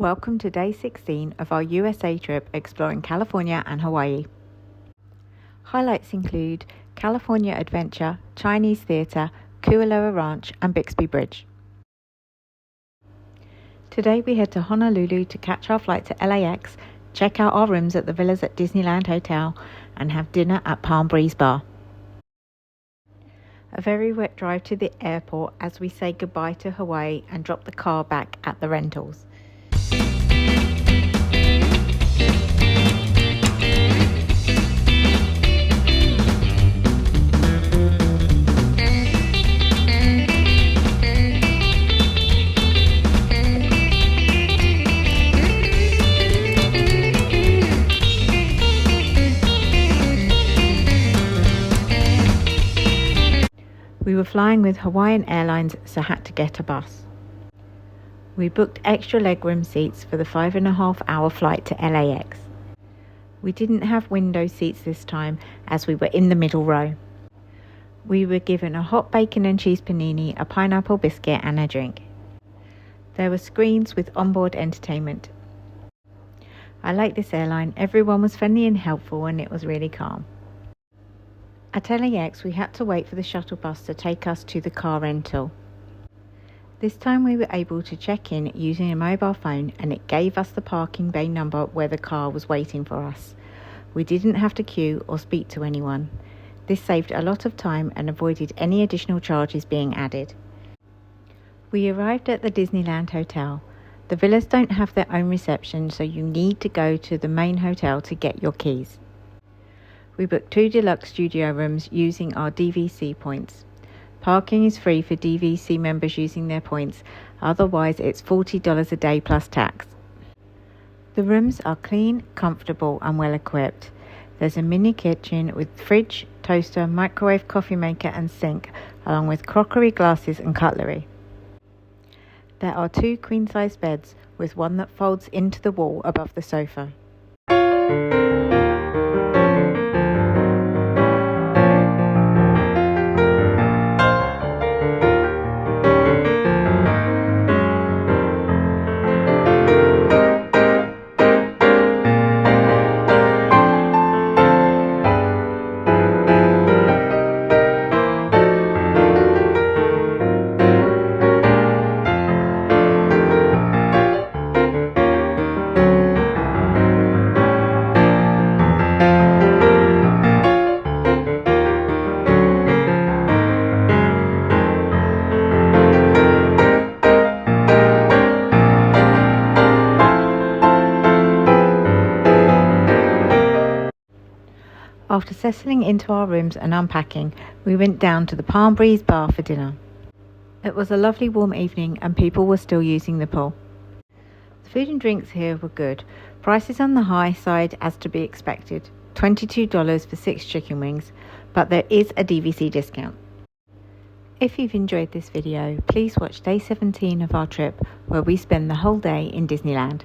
Welcome to day 16 of our USA trip exploring California and Hawaii. Highlights include California Adventure, Chinese Theatre, Kualoa Ranch and Bixby Bridge. Today we head to Honolulu to catch our flight to LAX, check out our rooms at the villas at Disneyland Hotel and have dinner at Palm Breeze Bar. A very wet drive to the airport as we say goodbye to Hawaii and drop the car back at the rentals. We were flying with Hawaiian Airlines, so had to get a bus. We booked extra legroom seats for the 5.5-hour flight to LAX. We didn't have window seats this time as we were in the middle row. We were given a hot bacon and cheese panini, a pineapple biscuit and a drink. There were screens with onboard entertainment. I like this airline, everyone was friendly and helpful and it was really calm. At LAX we had to wait for the shuttle bus to take us to the car rental. This time we were able to check in using a mobile phone and it gave us the parking bay number where the car was waiting for us. We didn't have to queue or speak to anyone. This saved a lot of time and avoided any additional charges being added. We arrived at the Disneyland Hotel. The villas don't have their own reception, so you need to go to the main hotel to get your keys. We booked 2 deluxe studio rooms using our DVC points. Parking is free for DVC members using their points, otherwise it's $40 a day plus tax. The rooms are clean, comfortable and well equipped. There's a mini kitchen with fridge, toaster, microwave, coffee maker and sink, along with crockery, glasses and cutlery. There are 2 queen-size beds with one that folds into the wall above the sofa. After settling into our rooms and unpacking, we went down to the Palm Breeze Bar for dinner. It was a lovely warm evening and people were still using the pool. The food and drinks here were good. Prices on the high side as to be expected, $22 for 6 chicken wings, but there is a DVC discount. If you've enjoyed this video, please watch day 17 of our trip where we spend the whole day in Disneyland.